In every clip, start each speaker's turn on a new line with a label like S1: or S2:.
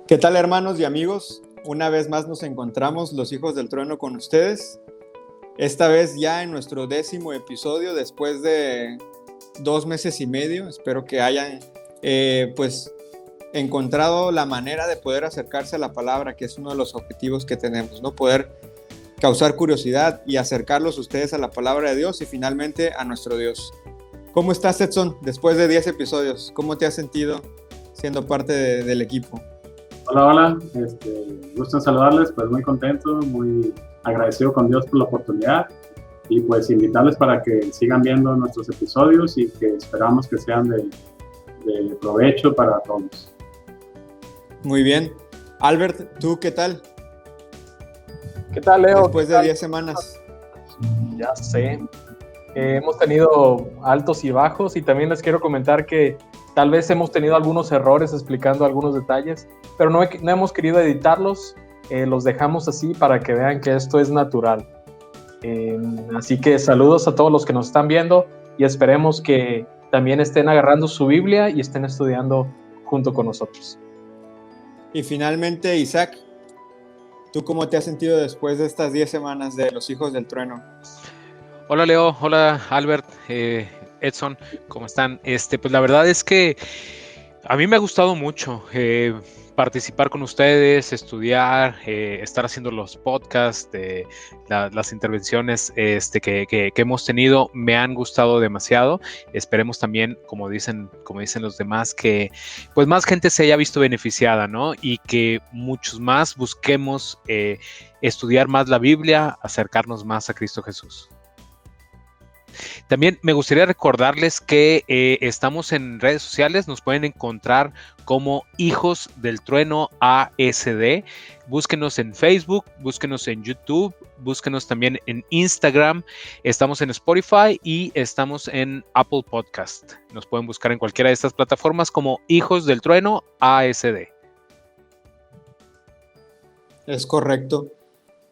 S1: ¿Qué tal, hermanos y amigos? Una vez más nos encontramos los hijos del trueno con ustedes. Esta vez ya en nuestro 10º episodio después de 2 meses y medio. Espero que hayan pues encontrado la manera de poder acercarse a la palabra, que es uno de los objetivos que tenemos, ¿no? Poder causar curiosidad y acercarlos ustedes a la palabra de Dios y finalmente a nuestro Dios. ¿Cómo estás, Edson? Después de 10 episodios, ¿cómo te has sentido siendo parte del equipo?
S2: Hola, hola, gusto en saludarles, pues muy contento, muy agradecido con Dios por la oportunidad y pues invitarles para que sigan viendo nuestros episodios y que esperamos que sean de provecho para todos.
S1: Muy bien. Albert, ¿tú qué tal?
S3: ¿Qué tal, Leo?
S1: Después de 10 semanas.
S3: Ya sé. Hemos tenido altos y bajos y también les quiero comentar que tal vez hemos tenido algunos errores explicando algunos detalles, pero no hemos querido editarlos, los dejamos así para que vean que esto es natural. Así que saludos a todos los que nos están viendo y esperemos que también estén agarrando su Biblia y estén estudiando junto con nosotros.
S1: Y finalmente, Isaac, ¿tú cómo te has sentido después de estas 10 semanas de los hijos del trueno?
S4: Hola Leo, hola Albert, Edson, ¿cómo están? Pues la verdad es que a mí me ha gustado mucho participar con ustedes, estudiar, estar haciendo los podcasts, las intervenciones que hemos tenido, me han gustado demasiado. Esperemos también, como dicen los demás, que pues más gente se haya visto beneficiada, ¿no? Y que muchos más busquemos estudiar más la Biblia, acercarnos más a Cristo Jesús. También me gustaría recordarles que estamos en redes sociales, nos pueden encontrar como Hijos del Trueno ASD. Búsquenos en Facebook, búsquenos en YouTube, búsquenos también en Instagram. Estamos en Spotify y estamos en Apple Podcast. Nos pueden buscar en cualquiera de estas plataformas como Hijos del Trueno ASD.
S1: Es correcto.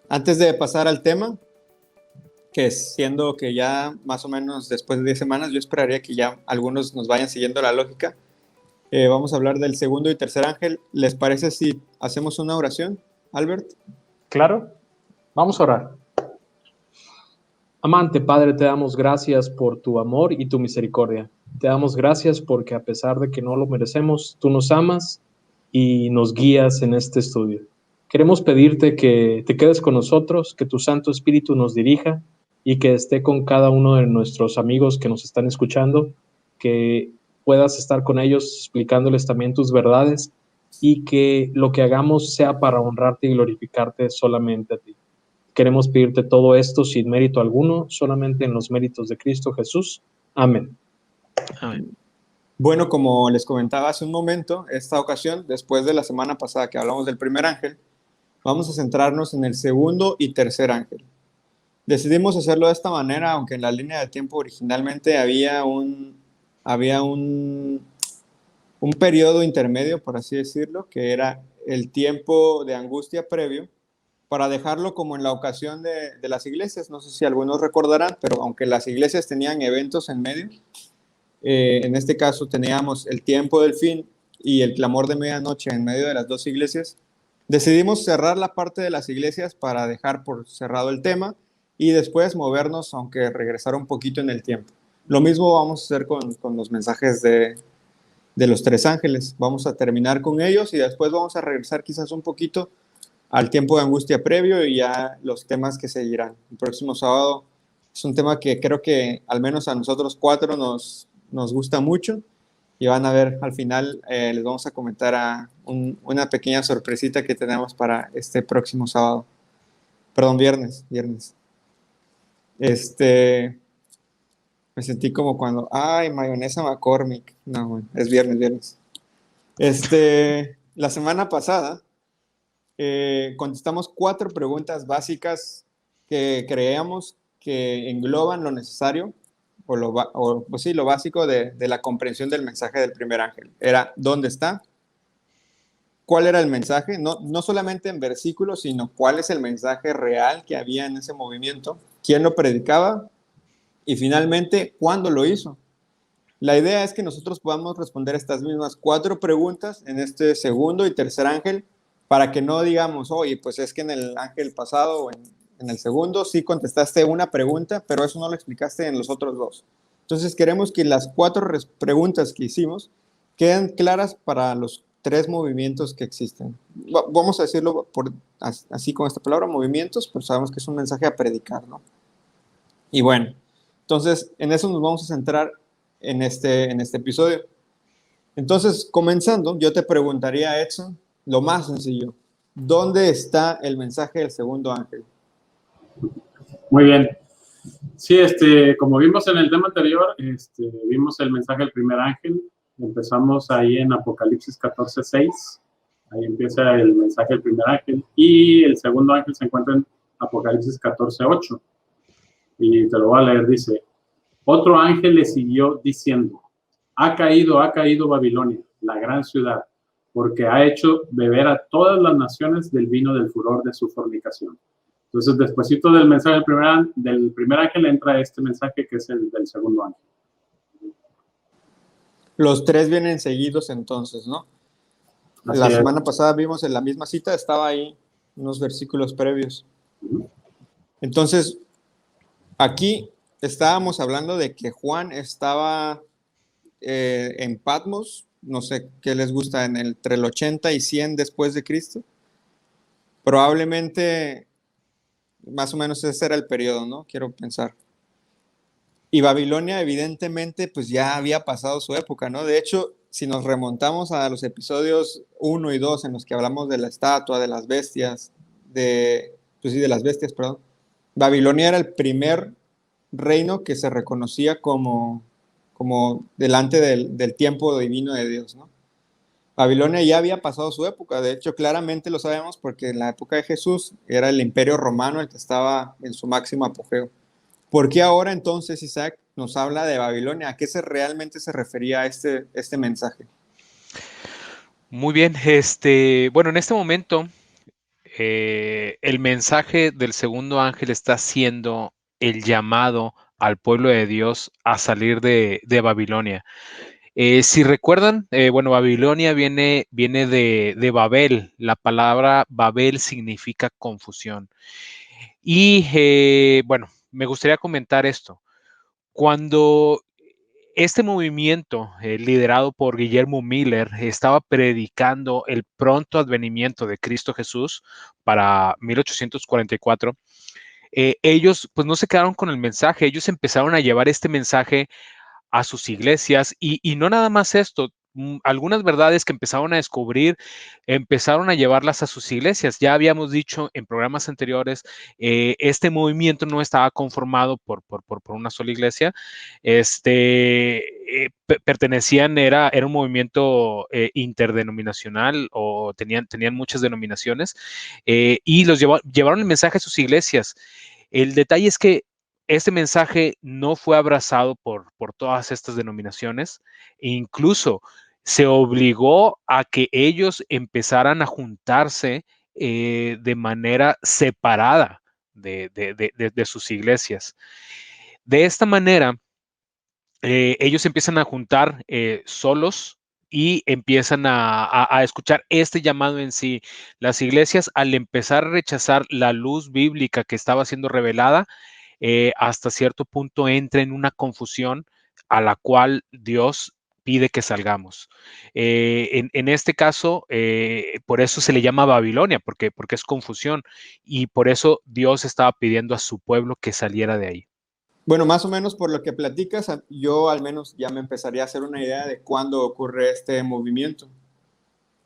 S1: Antes de pasar al tema, que siendo que ya más o menos después de 10 semanas, yo esperaría que ya algunos nos vayan siguiendo la lógica. Vamos a hablar del segundo y tercer ángel. ¿Les parece si hacemos una oración, Albert?
S3: Claro, vamos a orar. Amante Padre, te damos gracias por tu amor y tu misericordia. Te damos gracias porque a pesar de que no lo merecemos, tú nos amas y nos guías en este estudio. Queremos pedirte que te quedes con nosotros, que tu Santo Espíritu nos dirija y que esté con cada uno de nuestros amigos que nos están escuchando, que puedas estar con ellos explicándoles también tus verdades y que lo que hagamos sea para honrarte y glorificarte solamente a ti. Queremos pedirte todo esto sin mérito alguno, solamente en los méritos de Cristo Jesús. Amén.
S4: Amén.
S1: Bueno, como les comentaba hace un momento, esta ocasión, después de la semana pasada que hablamos del primer ángel, vamos a centrarnos en el segundo y tercer ángel. Decidimos hacerlo de esta manera, aunque en la línea de tiempo originalmente había un periodo intermedio, por así decirlo, que era el tiempo de angustia previo, para dejarlo como en la ocasión de las iglesias. No sé si algunos recordarán, pero aunque las iglesias tenían eventos en medio, en este caso teníamos el tiempo del fin y el clamor de medianoche en medio de las dos iglesias. Decidimos cerrar la parte de las iglesias para dejar por cerrado el tema y después movernos, aunque regresar un poquito en el tiempo. Lo mismo vamos a hacer con los mensajes de los tres ángeles. Vamos a terminar con ellos y después vamos a regresar quizás un poquito al tiempo de angustia previo y ya los temas que seguirán. El próximo sábado es un tema que creo que al menos a nosotros cuatro nos gusta mucho y van a ver al final, les vamos a comentar una pequeña sorpresita que tenemos para este próximo sábado. Perdón, viernes. Me sentí como cuando, mayonesa McCormick. No, bueno, es viernes. La semana pasada contestamos 4 preguntas básicas que creíamos que engloban lo necesario lo básico de la comprensión del mensaje del primer ángel. Era, ¿dónde está? ¿Cuál era el mensaje? No solamente en versículos, sino cuál es el mensaje real que había en ese movimiento, quién lo predicaba y finalmente, ¿cuándo lo hizo? La idea es que nosotros podamos responder estas mismas 4 preguntas en este segundo y tercer ángel, para que no digamos, oye, pues es que en el ángel pasado o en el segundo sí contestaste una pregunta, pero eso no lo explicaste en los otros 2. Entonces queremos que las 4 preguntas que hicimos queden claras para los 3 movimientos que existen. Vamos a decirlo así con esta palabra, movimientos, pero sabemos que es un mensaje a predicar, ¿no? Y bueno, entonces en eso nos vamos a centrar en este episodio. Entonces, comenzando, yo te preguntaría, Edson, lo más sencillo, ¿dónde está el mensaje del segundo ángel?
S2: Muy bien. Sí, como vimos en el tema anterior, vimos el mensaje del primer ángel. Empezamos ahí en Apocalipsis 14:6. Ahí empieza el mensaje del primer ángel. Y el segundo ángel se encuentra en Apocalipsis 14:8. Y te lo voy a leer, dice: otro ángel le siguió diciendo: ha caído Babilonia, la gran ciudad, porque ha hecho beber a todas las naciones del vino del furor de su fornicación. Entonces, despuesito del mensaje del primer ángel entra este mensaje que es el del segundo ángel.
S1: Los 3 vienen seguidos entonces, ¿no? La semana pasada vimos en la misma cita, estaba ahí unos versículos previos. Entonces, aquí estábamos hablando de que Juan estaba en Patmos, no sé qué les gusta, entre el 80 y 100 después de Cristo. Probablemente, más o menos ese era el periodo, ¿no? Quiero pensar. Y Babilonia, evidentemente, pues ya había pasado su época, ¿no? De hecho, si nos remontamos a los episodios 1 y 2 en los que hablamos de la estatua, de las bestias, de las bestias, perdón, Babilonia era el primer reino que se reconocía como delante del tiempo divino de Dios, ¿no? Babilonia ya había pasado su época, de hecho claramente lo sabemos porque en la época de Jesús era el imperio romano el que estaba en su máximo apogeo. ¿Por qué ahora entonces Isaac nos habla de Babilonia? ¿A qué realmente se refería este mensaje?
S4: Muy bien, bueno, en este momento el mensaje del segundo ángel está haciendo el llamado al pueblo de Dios a salir de Babilonia. Si recuerdan, bueno, Babilonia viene de Babel. La palabra Babel significa confusión. Y bueno, me gustaría comentar esto. Cuando este movimiento, liderado por Guillermo Miller, estaba predicando el pronto advenimiento de Cristo Jesús para 1844, ellos pues no se quedaron con el mensaje, ellos empezaron a llevar este mensaje a sus iglesias y no nada más esto, algunas verdades que empezaron a descubrir, empezaron a llevarlas a sus iglesias. Ya habíamos dicho en programas anteriores, este movimiento no estaba conformado por una sola iglesia, pertenecían, era un movimiento interdenominacional o tenían muchas denominaciones y los llevaron el mensaje a sus iglesias. El detalle es que este mensaje no fue abrazado por todas estas denominaciones e incluso se obligó a que ellos empezaran a juntarse de manera separada de sus iglesias. De esta manera, ellos empiezan a juntar solos y empiezan a escuchar este llamado en sí. Las iglesias, al empezar a rechazar la luz bíblica que estaba siendo revelada, hasta cierto punto entra en una confusión a la cual Dios pide que salgamos. En este caso, por eso se le llama Babilonia, porque es confusión, y por eso Dios estaba pidiendo a su pueblo que saliera de ahí.
S1: Bueno, más o menos por lo que platicas, yo al menos ya me empezaría a hacer una idea de cuándo ocurre este movimiento.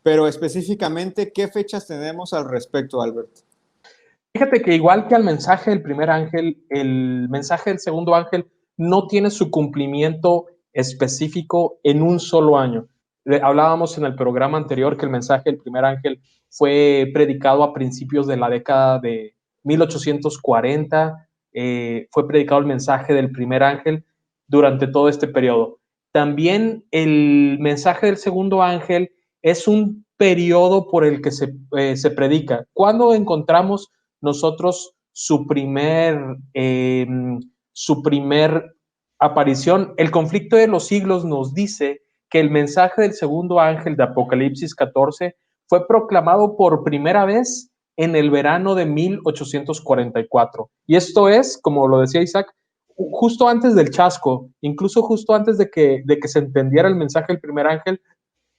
S1: Pero específicamente, ¿qué fechas tenemos al respecto, Albert?
S3: Fíjate que igual que al mensaje del primer ángel, el mensaje del segundo ángel no tiene su cumplimiento específico en un solo año. Hablábamos en el programa anterior que el mensaje del primer ángel fue predicado a principios de la década de 1840. Fue predicado el mensaje del primer ángel durante todo este periodo. También el mensaje del segundo ángel es un periodo por el que se predica. ¿Cuándo encontramos nosotros su primer aparición, el conflicto de los siglos nos dice que el mensaje del segundo ángel de Apocalipsis 14 fue proclamado por primera vez en el verano de 1844. Y esto es, como lo decía Isaac, justo antes del chasco, incluso justo antes de que se entendiera el mensaje del primer ángel,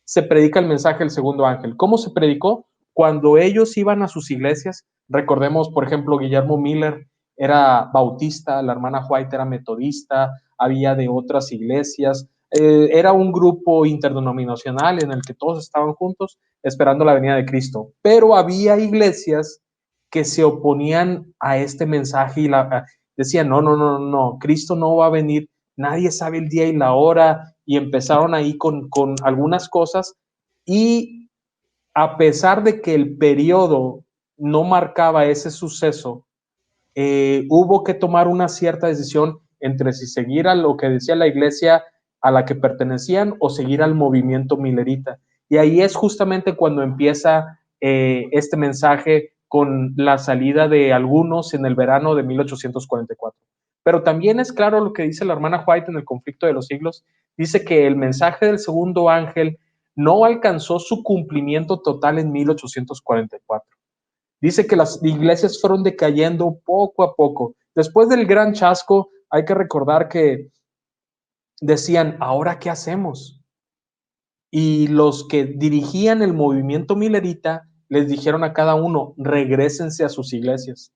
S3: se predica el mensaje del segundo ángel. ¿Cómo se predicó? Cuando ellos iban a sus iglesias, recordemos, por ejemplo, Guillermo Miller era bautista, la hermana White era metodista, había de otras iglesias, era un grupo interdenominacional en el que todos estaban juntos esperando la venida de Cristo, pero había iglesias que se oponían a este mensaje y decían, no, Cristo no va a venir, nadie sabe el día y la hora, y empezaron ahí con algunas cosas, y a pesar de que el periodo no marcaba ese suceso, hubo que tomar una cierta decisión entre si seguir a lo que decía la iglesia a la que pertenecían o seguir al movimiento millerita. Y ahí es justamente cuando empieza este mensaje con la salida de algunos en el verano de 1844. Pero también es claro lo que dice la hermana White en el conflicto de los siglos. Dice que el mensaje del segundo ángel no alcanzó su cumplimiento total en 1844. Dice que las iglesias fueron decayendo poco a poco. Después del gran chasco, hay que recordar que decían, ¿ahora qué hacemos? Y los que dirigían el movimiento millerita les dijeron a cada uno, regrésense a sus iglesias.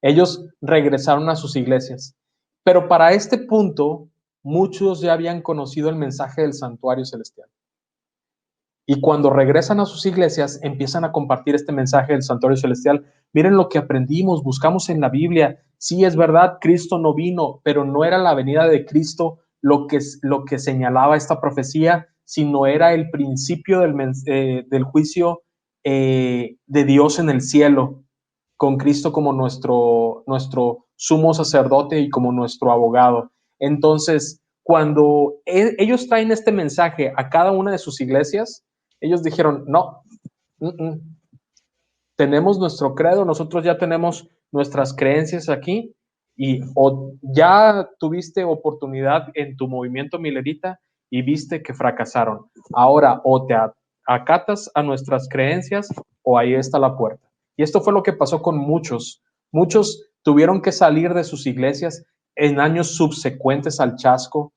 S3: Ellos regresaron a sus iglesias. Pero para este punto, muchos ya habían conocido el mensaje del santuario celestial. Y cuando regresan a sus iglesias, empiezan a compartir este mensaje del santuario celestial. Miren lo que aprendimos, buscamos en la Biblia. Sí, es verdad, Cristo no vino, pero no era la venida de Cristo lo que señalaba esta profecía, sino era el principio del juicio de Dios en el cielo, con Cristo como nuestro sumo sacerdote y como nuestro abogado. Entonces, cuando ellos traen este mensaje a cada una de sus iglesias, ellos dijeron, no, tenemos nuestro credo, nosotros ya tenemos nuestras creencias aquí, y o ya tuviste oportunidad en tu movimiento millerita y viste que fracasaron. Ahora o te acatas a nuestras creencias o ahí está la puerta. Y esto fue lo que pasó con muchos. Muchos tuvieron que salir de sus iglesias en años subsecuentes al chasco,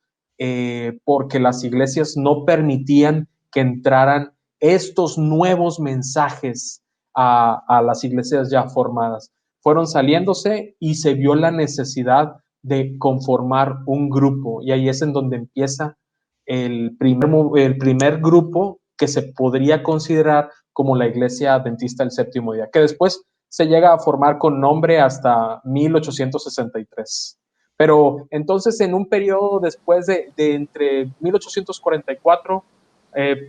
S3: porque las iglesias no permitían que entraran estos nuevos mensajes a las iglesias ya formadas. Fueron saliéndose y se vio la necesidad de conformar un grupo, y ahí es en donde empieza el primer grupo que se podría considerar como la Iglesia Adventista del Séptimo Día, que después se llega a formar con nombre hasta 1863. Pero entonces en un periodo después de entre 1844,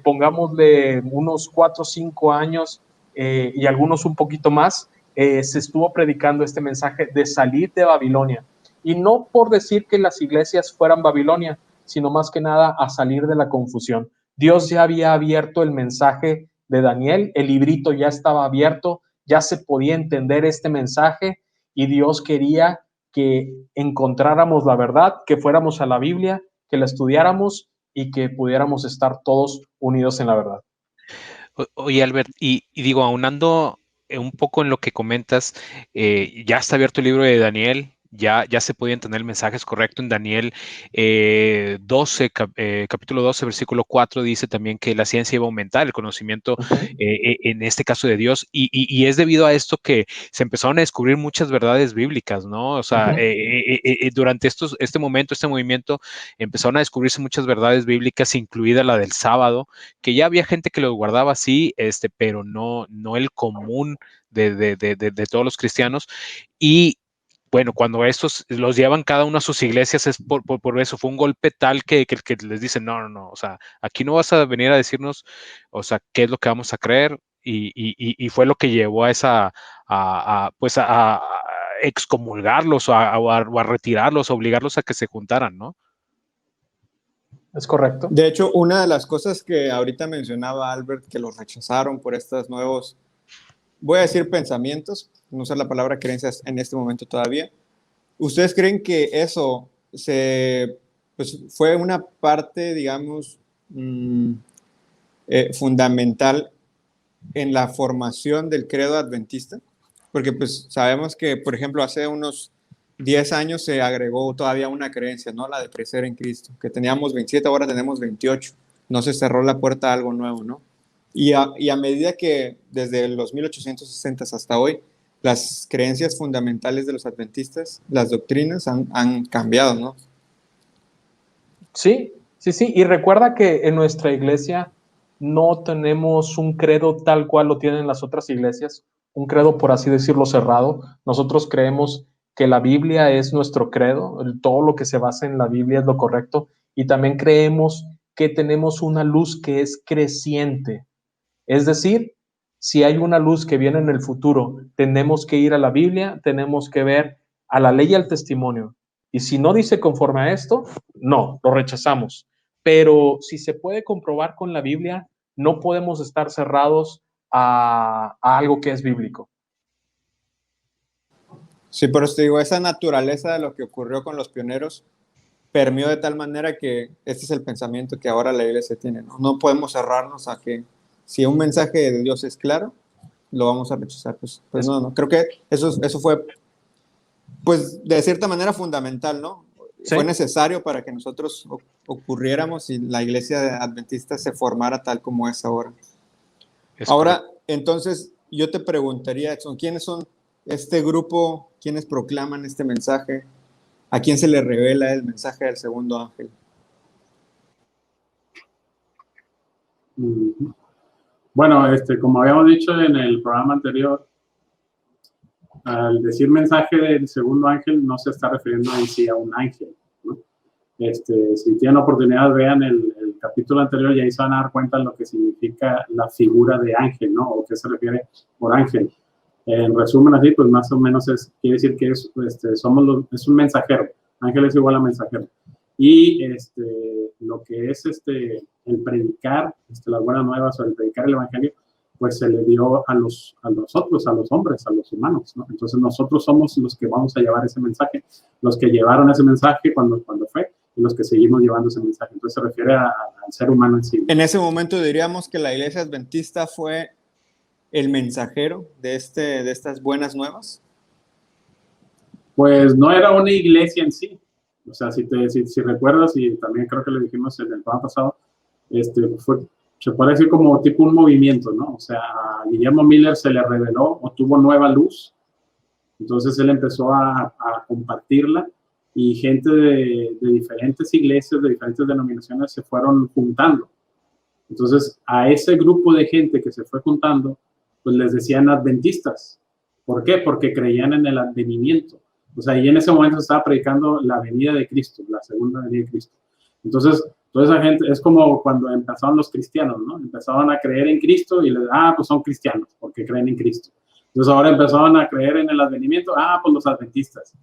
S3: pongámosle unos 4 o 5 años, y algunos un poquito más, se estuvo predicando este mensaje de salir de Babilonia. Y no por decir que las iglesias fueran Babilonia, sino más que nada a salir de la confusión. Dios ya había abierto el mensaje de Daniel, el librito ya estaba abierto, ya se podía entender este mensaje, y Dios quería que encontráramos la verdad, que fuéramos a la Biblia, que la estudiáramos y que pudiéramos estar todos unidos en la verdad.
S4: Oye, Albert, y digo, aunando un poco en lo que comentas, ya está abierto el libro de Daniel, ya se puede entender el mensaje, es correcto. En Daniel 12, capítulo 12, versículo 4, dice también que la ciencia iba a aumentar, el conocimiento, en este caso de Dios, y es debido a esto que se empezaron a descubrir muchas verdades bíblicas, ¿no? O sea, durante este momento, este movimiento, empezaron a descubrirse muchas verdades bíblicas, incluida la del sábado, que ya había gente que lo guardaba así, pero no el común de todos los cristianos. Y bueno, cuando estos los llevan cada uno a sus iglesias, es por eso, fue un golpe tal que les dicen, no, o sea, aquí no vas a venir a decirnos, o sea, qué es lo que vamos a creer, y fue lo que llevó a esa, pues a excomulgarlos o a retirarlos, a obligarlos a que se juntaran, ¿no?
S3: Es correcto.
S1: De hecho, una de las cosas que ahorita mencionaba Albert, que los rechazaron por estos nuevos, voy a decir pensamientos, no usar la palabra creencias en este momento todavía. ¿Ustedes creen que eso pues fue una parte, digamos, fundamental en la formación del credo adventista, porque pues sabemos que, por ejemplo, hace unos 10 años se agregó todavía una creencia, ¿no? La de crecer en Cristo, que teníamos 27, ahora tenemos 28. No se cerró la puerta a algo nuevo, ¿no? Y a medida que desde los 1860 hasta hoy, las creencias fundamentales de los adventistas, las doctrinas han cambiado, ¿no?
S3: Sí, sí, sí. Y recuerda que en nuestra iglesia no tenemos un credo tal cual lo tienen las otras iglesias, un credo, por así decirlo, cerrado. Nosotros creemos que la Biblia es nuestro credo, todo lo que se basa en la Biblia es lo correcto, y también creemos que tenemos una luz que es creciente. Es decir, si hay una luz que viene en el futuro, tenemos que ir a la Biblia, tenemos que ver a la ley y al testimonio. Y si no dice conforme a esto, no, lo rechazamos. Pero si se puede comprobar con la Biblia, no podemos estar cerrados a algo que es bíblico.
S1: Sí, por eso te digo, esa naturaleza de lo que ocurrió con los pioneros permeó de tal manera que este es el pensamiento que ahora la iglesia tiene, ¿no? No podemos cerrarnos a que si un mensaje de Dios es claro, lo vamos a rechazar. Pues no. Creo que eso fue, pues, de cierta manera fundamental, ¿no? Sí. Fue necesario para que nosotros ocurriéramos y la iglesia adventista se formara tal como es ahora. Ahora, entonces, yo te preguntaría, Edson, ¿quiénes son este grupo? ¿Quiénes proclaman este mensaje? ¿A quién se le revela el mensaje del segundo ángel?
S2: Bueno, como habíamos dicho en el programa anterior, al decir mensaje del segundo ángel no se está refiriendo en sí a un ángel, ¿no? Si tienen oportunidad, vean el capítulo anterior y ahí se van a dar cuenta de lo que significa la figura de ángel, ¿no? O qué se refiere por ángel. En resumen, así, pues más o menos quiere decir que es un mensajero. Ángel es igual a mensajero. Y lo que es el predicar las buenas nuevas o el predicar el evangelio, pues se le dio a nosotros, a los hombres, a los humanos, ¿no? Entonces nosotros somos los que vamos a llevar ese mensaje, los que llevaron ese mensaje cuando fue, y los que seguimos llevando ese mensaje. Entonces se refiere al ser humano en sí.
S1: En ese momento diríamos que la iglesia adventista fue el mensajero de estas buenas nuevas.
S2: Pues no era una iglesia en sí. O sea, si recuerdas, y también creo que lo dijimos en el programa pasado, se puede decir como tipo un movimiento, ¿no? O sea, a Guillermo Miller se le reveló o tuvo nueva luz, entonces él empezó a compartirla y gente de diferentes iglesias, de diferentes denominaciones se fueron juntando. Entonces, a ese grupo de gente que se fue juntando, pues les decían adventistas. ¿Por qué? Porque creían en el advenimiento. O sea, y en ese momento se estaba predicando la venida de Cristo, la segunda venida de Cristo. Entonces, toda esa gente, es como cuando empezaron los cristianos, ¿no? Empezaban a creer en Cristo y pues son cristianos, porque creen en Cristo. Entonces, ahora empezaban a creer en el advenimiento, pues los adventistas.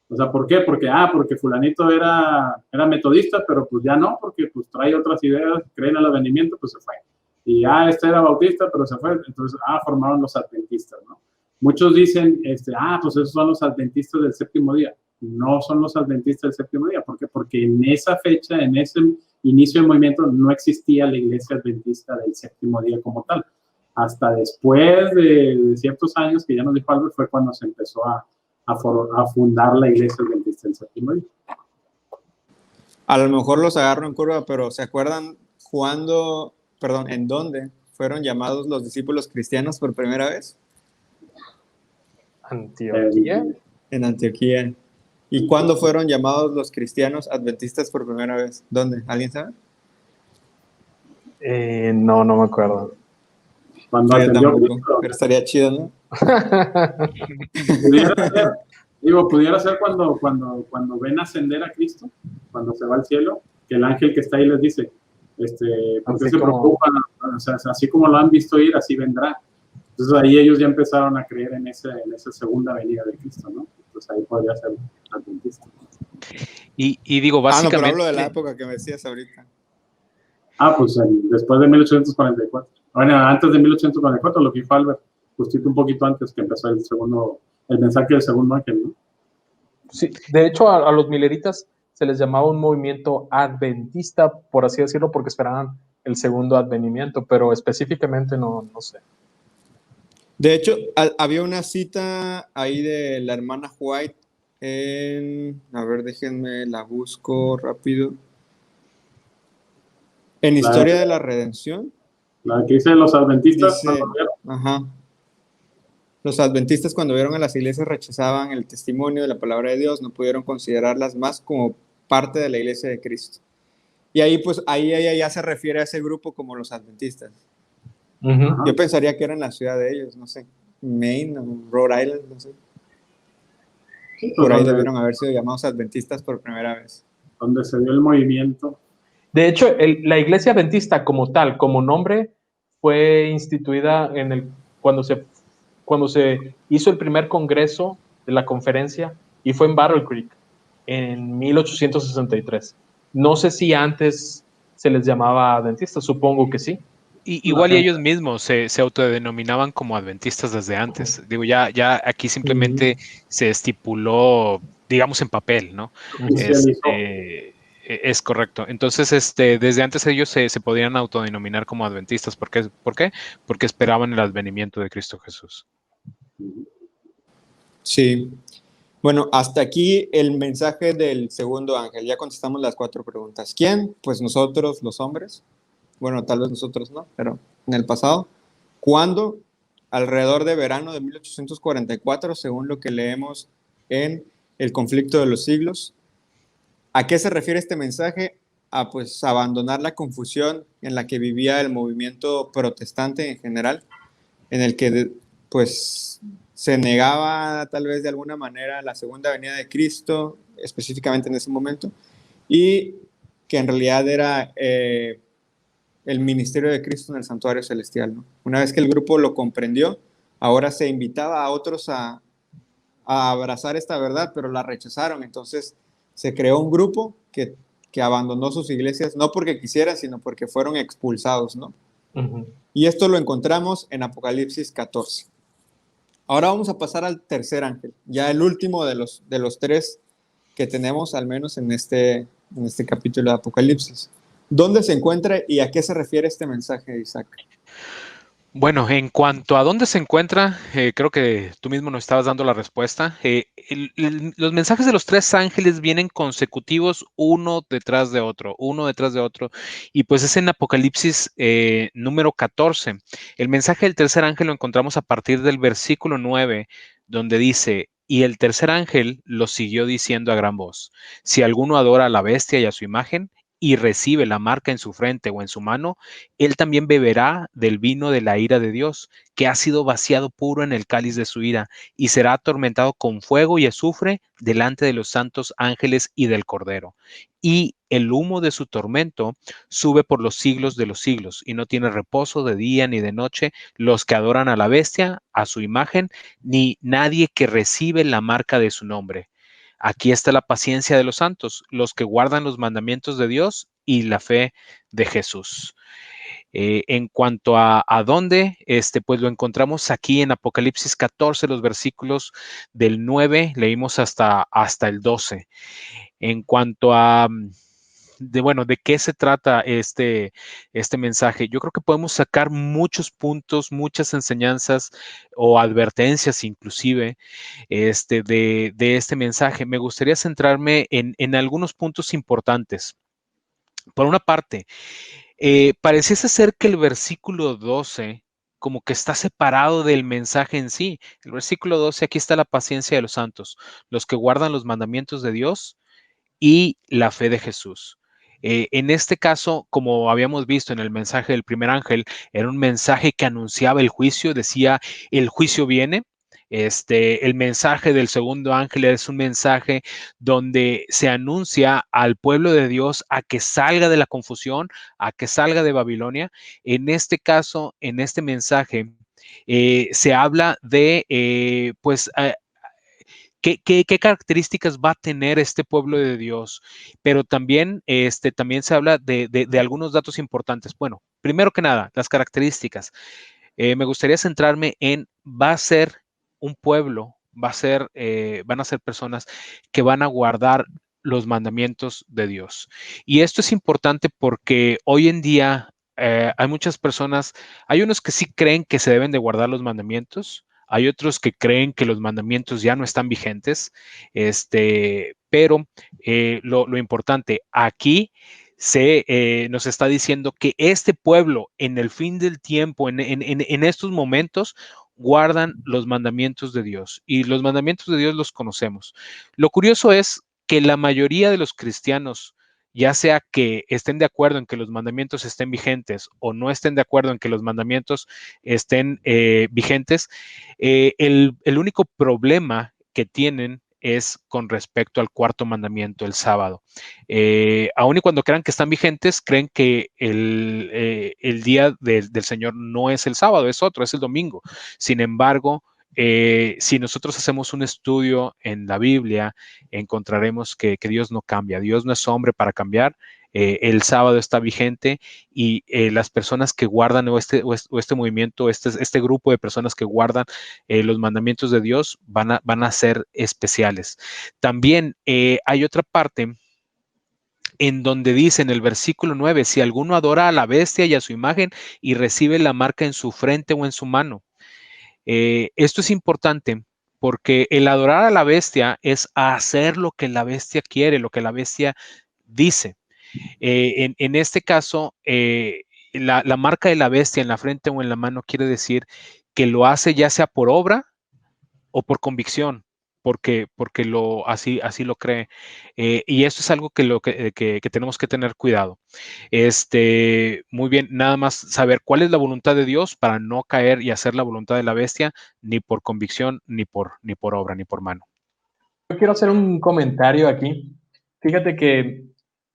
S2: O sea, ¿por qué? Porque fulanito era metodista, pero pues ya no, porque pues trae otras ideas, cree en el advenimiento, pues se fue. Y era bautista, pero se fue. Entonces, formaron los adventistas, ¿no? Muchos dicen, pues esos son los adventistas del séptimo día. No son los adventistas del séptimo día. ¿Por qué? Porque en esa fecha, en ese inicio del movimiento, no existía la iglesia adventista del séptimo día como tal. Hasta después de ciertos años, que ya nos dijo Albert, fue cuando se empezó a fundar la iglesia adventista del séptimo día.
S1: A lo mejor los agarro en curva, pero ¿se acuerdan en dónde fueron llamados los discípulos cristianos por primera vez?
S3: Antioquía.
S1: En Antioquía. ¿Y cuándo fueron llamados los cristianos adventistas por primera vez? ¿Dónde? ¿Alguien sabe?
S3: No me acuerdo.
S2: Cuando
S1: pero estaría chido, ¿no?
S2: Pudiera ser cuando ven ascender a Cristo, cuando se va al cielo, que el ángel que está ahí les dice, ¿por qué se preocupan? O sea, así como lo han visto ir, así vendrá. Entonces ahí ellos ya empezaron a creer en esa segunda venida de Cristo, ¿no? Entonces ahí podría ser adventista.
S4: Y digo, básicamente...
S1: pero hablo de la época que me decías ahorita.
S2: Pues después de 1844. Bueno, antes de 1844, lo que dijo Albert, justito un poquito antes que empezó el mensaje del segundo ángel, ¿no?
S3: Sí, de hecho a los mileritas se les llamaba un movimiento adventista, por así decirlo, porque esperaban el segundo advenimiento, pero específicamente no sé.
S1: De hecho, había una cita ahí de la hermana White a ver, déjenme, la busco rápido. En
S2: La,
S1: Historia de la Redención,
S2: la que dicen los adventistas,
S1: dice, ajá, los adventistas cuando vieron a las iglesias rechazaban el testimonio de la palabra de Dios, no pudieron considerarlas más como parte de la iglesia de Cristo. Y ahí, pues, ahí ella ya se refiere a ese grupo como los adventistas.
S3: Uh-huh.
S1: Yo pensaría que era en la ciudad de ellos, no sé, Maine o Rhode Island, no sé.
S2: sí, pues,
S1: Por ahí debieron haber sido llamados adventistas por primera vez.
S2: donde se dio el movimiento.
S3: De hecho, la iglesia adventista como tal, como nombre, fue instituida cuando se hizo el primer congreso de la conferencia y fue en Battle Creek en 1863. No sé si antes se les llamaba adventistas, supongo que sí.
S4: Igual y ellos mismos se autodenominaban como adventistas desde antes. Digo, ya aquí simplemente se estipuló, digamos, en papel, ¿no? Es correcto. Entonces, desde antes ellos se podían autodenominar como adventistas. ¿Por qué? Porque esperaban el advenimiento de Cristo Jesús.
S1: Sí. Bueno, hasta aquí el mensaje del segundo ángel. Ya contestamos las 4 preguntas. ¿Quién? Pues nosotros, los hombres. Bueno, tal vez nosotros no, pero en el pasado. ¿Cuándo? Alrededor de verano de 1844, según lo que leemos en El conflicto de los siglos. ¿A qué se refiere este mensaje? A pues abandonar la confusión en la que vivía el movimiento protestante en general, en el que pues se negaba tal vez de alguna manera la segunda venida de Cristo, específicamente en ese momento, y que en realidad era el ministerio de Cristo en el santuario celestial, ¿no? Una vez que el grupo lo comprendió, ahora se invitaba a otros a abrazar esta verdad, pero la rechazaron. Entonces se creó un grupo que abandonó sus iglesias, no porque quisieran, sino porque fueron expulsados, ¿no?
S3: Uh-huh.
S1: Y esto lo encontramos en Apocalipsis 14. Ahora vamos a pasar al tercer ángel, ya el último de los 3 que tenemos, al menos en este capítulo de Apocalipsis. ¿Dónde se encuentra y a qué se refiere este mensaje de Isaac?
S4: Bueno, en cuanto a dónde se encuentra, creo que tú mismo nos estabas dando la respuesta. Los mensajes de los 3 ángeles vienen consecutivos uno detrás de otro, y pues es en Apocalipsis número 14. El mensaje del tercer ángel lo encontramos a partir del versículo 9, donde dice, y el tercer ángel lo siguió diciendo a gran voz, si alguno adora a la bestia y a su imagen, y recibe la marca en su frente o en su mano, él también beberá del vino de la ira de Dios, que ha sido vaciado puro en el cáliz de su ira, y será atormentado con fuego y azufre delante de los santos ángeles y del Cordero. Y el humo de su tormento sube por los siglos de los siglos, y no tiene reposo de día ni de noche los que adoran a la bestia, a su imagen, ni nadie que recibe la marca de su nombre. Aquí está la paciencia de los santos, los que guardan los mandamientos de Dios y la fe de Jesús. En cuanto a dónde, pues lo encontramos aquí en Apocalipsis 14, los versículos del 9, leímos hasta el 12. En cuanto a, de qué se trata este mensaje, yo creo que podemos sacar muchos puntos, muchas enseñanzas o advertencias inclusive de este mensaje. Me gustaría centrarme en algunos puntos importantes. Por una parte, pareciese ser que el versículo 12 como que está separado del mensaje en sí. El versículo 12, aquí está la paciencia de los santos, los que guardan los mandamientos de Dios y la fe de Jesús. En este caso, como habíamos visto en el mensaje del primer ángel, era un mensaje que anunciaba el juicio, decía, el juicio viene. El mensaje del segundo ángel es un mensaje donde se anuncia al pueblo de Dios a que salga de la confusión, a que salga de Babilonia. En este caso, en este mensaje, se habla de, ¿qué características va a tener este pueblo de Dios? Pero también, también se habla de algunos datos importantes. Bueno, primero que nada, las características. Me gustaría centrarme va a ser un pueblo, van a ser personas que van a guardar los mandamientos de Dios. Y esto es importante porque hoy en día hay muchas personas, hay unos que sí creen que se deben de guardar los mandamientos, hay otros que creen que los mandamientos ya no están vigentes, pero lo importante aquí nos está diciendo que este pueblo en el fin del tiempo, en estos momentos, guardan los mandamientos de Dios y los mandamientos de Dios los conocemos. Lo curioso es que la mayoría de los cristianos, ya sea que estén de acuerdo en que los mandamientos estén vigentes o no estén de acuerdo en que los mandamientos estén vigentes, el único problema que tienen es con respecto al cuarto mandamiento, el sábado. Aun y cuando crean que están vigentes, creen que el día del Señor no es el sábado, es otro, es el domingo. Sin embargo, si nosotros hacemos un estudio en la Biblia, encontraremos que Dios no cambia. Dios no es hombre para cambiar. El sábado está vigente y las personas que guardan o este movimiento, este grupo de personas que guardan los mandamientos de Dios van a ser especiales. También hay otra parte en donde dice en el versículo 9, si alguno adora a la bestia y a su imagen y recibe la marca en su frente o en su mano. Esto es importante porque el adorar a la bestia es hacer lo que la bestia quiere, lo que la bestia dice. En este caso, la marca de la bestia en la frente o en la mano quiere decir que lo hace ya sea por obra o por convicción, porque así lo cree. Y esto es algo que tenemos que tener cuidado. Muy bien, nada más saber cuál es la voluntad de Dios para no caer y hacer la voluntad de la bestia, ni por convicción, ni por obra, ni por mano.
S3: Yo quiero hacer un comentario aquí. Fíjate que,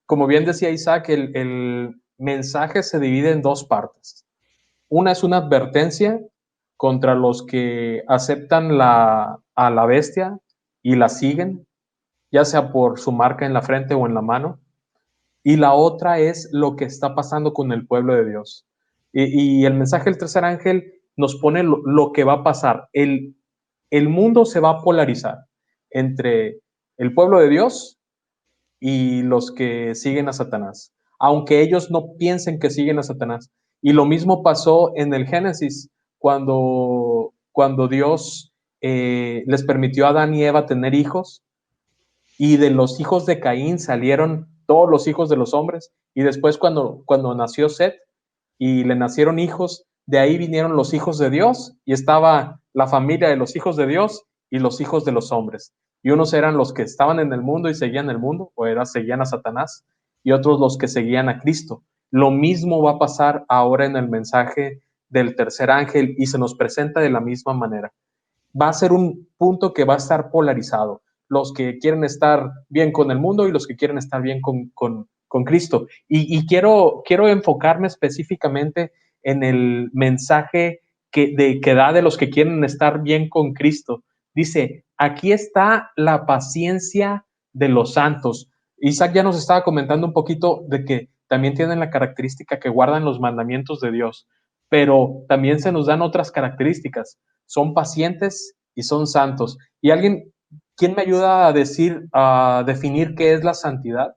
S3: como bien decía Isaac, el mensaje se divide en dos partes. Una es una advertencia contra los que aceptan a la bestia y la siguen, ya sea por su marca en la frente o en la mano. Y la otra es lo que está pasando con el pueblo de Dios. Y el mensaje del tercer ángel nos pone lo que va a pasar. El mundo se va a polarizar entre el pueblo de Dios y los que siguen a Satanás, aunque ellos no piensen que siguen a Satanás. Y lo mismo pasó en el Génesis, cuando Dios les permitió a Adán y Eva tener hijos, y de los hijos de Caín salieron todos los hijos de los hombres, y después cuando nació Set y le nacieron hijos, de ahí vinieron los hijos de Dios, y estaba la familia de los hijos de Dios y los hijos de los hombres. Y unos eran los que estaban en el mundo y seguían el mundo, seguían a Satanás, y otros los que seguían a Cristo. Lo mismo va a pasar ahora en el mensaje del tercer ángel y se nos presenta de la misma manera. Va a ser un punto que va a estar polarizado. Los que quieren estar bien con el mundo y los que quieren estar bien con Cristo. Y quiero enfocarme específicamente en el mensaje que da de los que quieren estar bien con Cristo. Dice, aquí está la paciencia de los santos. Isaac ya nos estaba comentando un poquito de que también tienen la característica que guardan los mandamientos de Dios, pero también se nos dan otras características. Son pacientes y son santos. ¿Y quién me ayuda a definir qué es la santidad?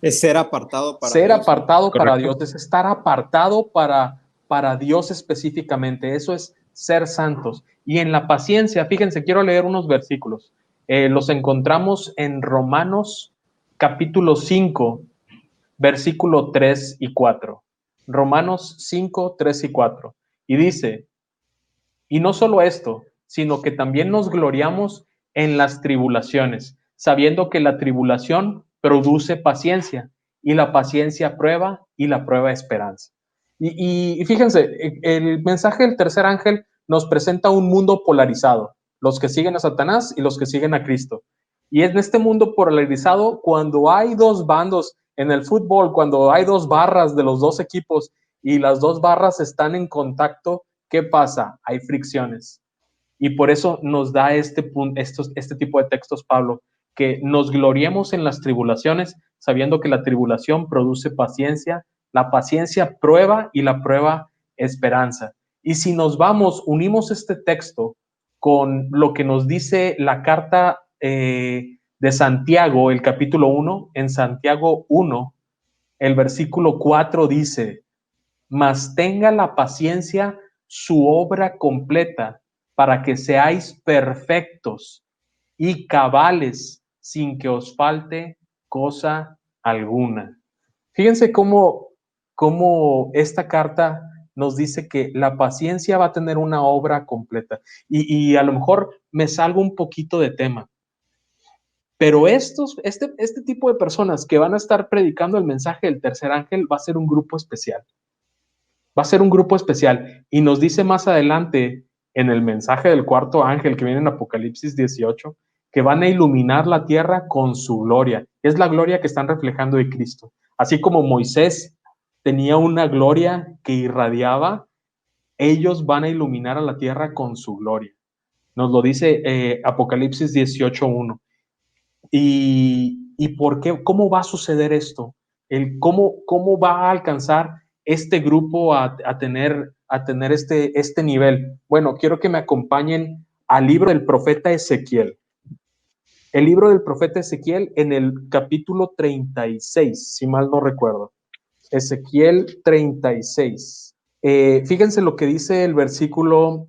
S1: Es ser apartado para
S3: Ser
S1: Dios.
S3: apartado
S4: Correcto.
S3: para Dios, es estar apartado para Dios específicamente. Eso es ser santos. Y en la paciencia, fíjense, quiero leer unos versículos. Los encontramos en Romanos capítulo 5, versículo 3 y 4. Romanos 5, 3 y 4. Y dice, y no solo esto, sino que también nos gloriamos en las tribulaciones, sabiendo que la tribulación produce paciencia, y la paciencia prueba, y la prueba esperanza. Y fíjense, el mensaje del tercer ángel nos presenta un mundo polarizado, los que siguen a Satanás y los que siguen a Cristo. Y en este mundo polarizado, cuando hay dos bandos en el fútbol, cuando hay dos barras de los dos equipos y las dos barras están en contacto, ¿qué pasa? Hay fricciones. Y por eso nos da este tipo de textos, Pablo, que nos gloriemos en las tribulaciones, sabiendo que la tribulación produce paciencia, la paciencia prueba y la prueba esperanza. Y si nos unimos este texto con lo que nos dice la carta de de Santiago, el capítulo 1, en Santiago 1, el versículo 4 dice: mas tenga la paciencia su obra completa, para que seáis perfectos y cabales, sin que os falte cosa alguna. Fíjense cómo esta carta nos dice que la paciencia va a tener una obra completa. Y a lo mejor me salgo un poquito de tema, pero este tipo de personas que van a estar predicando el mensaje del tercer ángel va a ser un grupo especial. Va a ser un grupo especial. Y nos dice más adelante en el mensaje del cuarto ángel que viene en Apocalipsis 18, que van a iluminar la tierra con su gloria. Es la gloria que están reflejando de Cristo. Así como Moisés tenía una gloria que irradiaba, ellos van a iluminar a la tierra con su gloria. Nos lo dice Apocalipsis 18:1. ¿Y por qué? ¿Cómo va a suceder esto? ¿Cómo va a alcanzar este grupo a tener este nivel? Bueno, quiero que me acompañen al libro del profeta Ezequiel. El libro del profeta Ezequiel en el capítulo 36, si mal no recuerdo. Ezequiel 36. Fíjense lo que dice el versículo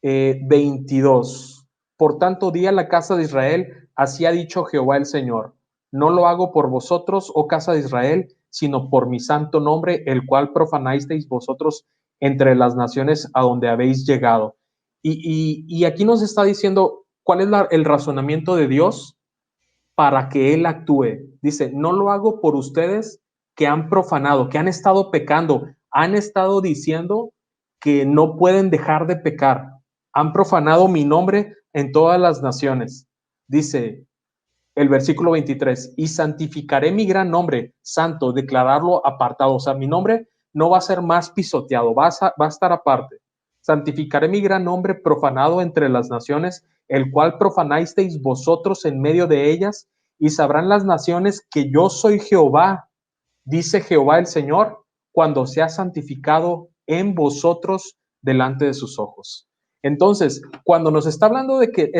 S3: 22. Por tanto, di a la casa de Israel: así ha dicho Jehová el Señor, no lo hago por vosotros, oh casa de Israel, sino por mi santo nombre, el cual profanasteis vosotros entre las naciones a donde habéis llegado. Y aquí nos está diciendo cuál es el razonamiento de Dios para que Él actúe. Dice: no lo hago por ustedes que han profanado, que han estado pecando, han estado diciendo que no pueden dejar de pecar, han profanado mi nombre en todas las naciones. Dice el versículo 23, y santificaré mi gran nombre santo, declararlo apartado. O sea, mi nombre no va a ser más pisoteado, va a estar aparte. Santificaré mi gran nombre profanado entre las naciones, el cual profanasteis vosotros en medio de ellas, y sabrán las naciones que yo soy Jehová, dice Jehová el Señor, cuando sea santificado en vosotros delante de sus ojos. Entonces, cuando nos está hablando de que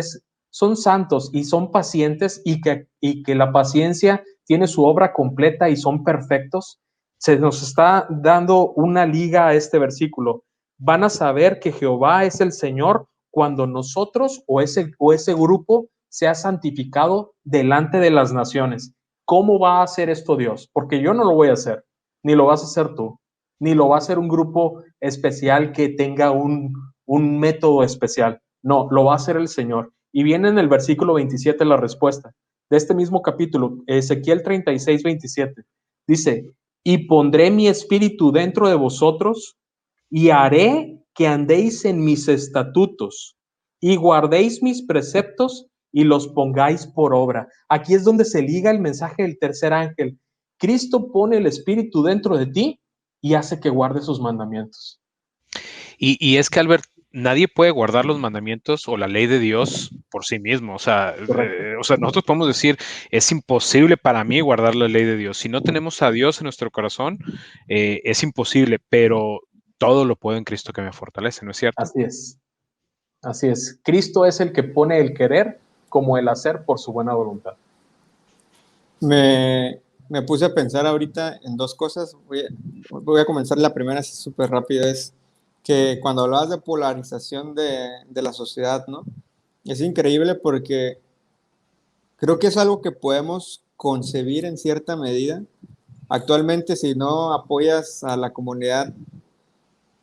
S3: son santos y son pacientes y que la paciencia tiene su obra completa y son perfectos, se nos está dando una liga a este versículo. Van a saber que Jehová es el Señor cuando nosotros o ese grupo sea santificado delante de las naciones. ¿Cómo va a hacer esto Dios? Porque yo no lo voy a hacer, ni lo vas a hacer tú, ni lo va a hacer un grupo especial que tenga un método especial. No, lo va a hacer el Señor. Y viene en el versículo 27 la respuesta de este mismo capítulo, Ezequiel 36, 27. Dice: y pondré mi espíritu dentro de vosotros y haré que andéis en mis estatutos y guardéis mis preceptos y los pongáis por obra. Aquí es donde se liga el mensaje del tercer ángel. Cristo pone el espíritu dentro de ti y hace que guarde sus mandamientos.
S4: Y es que, Albert, nadie puede guardar los mandamientos o la ley de Dios por sí mismo. O sea, nosotros podemos decir, es imposible para mí guardar la ley de Dios. Si no tenemos a Dios en nuestro corazón, es imposible, pero todo lo puedo en Cristo que me fortalece, ¿no es cierto?
S3: Así es. Así es. Cristo es el que pone el querer como el hacer por su buena voluntad.
S1: Me puse a pensar ahorita en dos cosas. Voy a comenzar la primera así súper rápido. Es que cuando hablabas de polarización de la sociedad, ¿no? Es increíble porque creo que es algo que podemos concebir en cierta medida. Actualmente, si no apoyas a la comunidad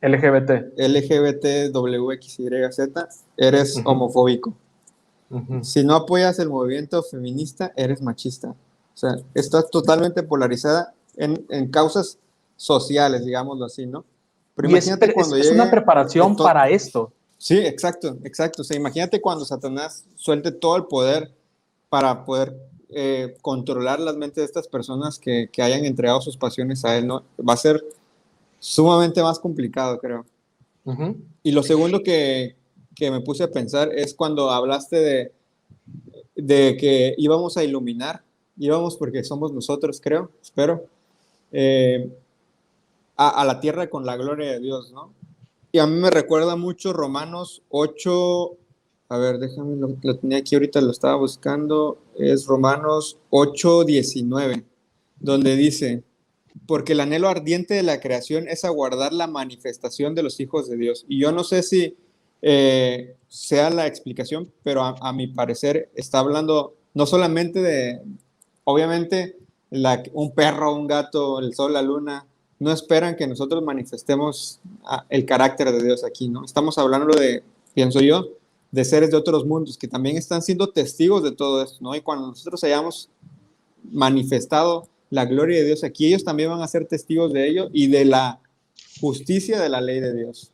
S3: LGBT,
S1: LGBTWXYZ, eres homofóbico. Si no apoyas el movimiento feminista, eres machista. O sea, estás totalmente polarizada en causas sociales, digámoslo así, ¿no? Pero imagínate cuando
S3: es una preparación para esto.
S1: Sí, exacto. O sea, imagínate cuando Satanás suelte todo el poder para poder controlar las mentes de estas personas que hayan entregado sus pasiones a él, ¿no? Va a ser sumamente más complicado, creo. Y lo segundo que me puse a pensar es cuando hablaste de que íbamos a iluminar, porque somos nosotros, creo, espero, a la tierra con la gloria de Dios, ¿no? Y a mí me recuerda mucho Romanos 8, A ver, déjame, lo tenía aquí ahorita, lo estaba buscando. Es Romanos 8:19, donde dice, porque el anhelo ardiente de la creación es aguardar la manifestación de los hijos de Dios. Y yo no sé si sea la explicación, pero a mi parecer está hablando no solamente de, obviamente, un perro, un gato, el sol, la luna, no esperan que nosotros manifestemos el carácter de Dios aquí, ¿no? Estamos hablando de, pienso yo, de seres de otros mundos que también están siendo testigos de todo esto, ¿no? Y cuando nosotros hayamos manifestado la gloria de Dios aquí, ellos también van a ser testigos de ello y de la justicia de la ley de Dios.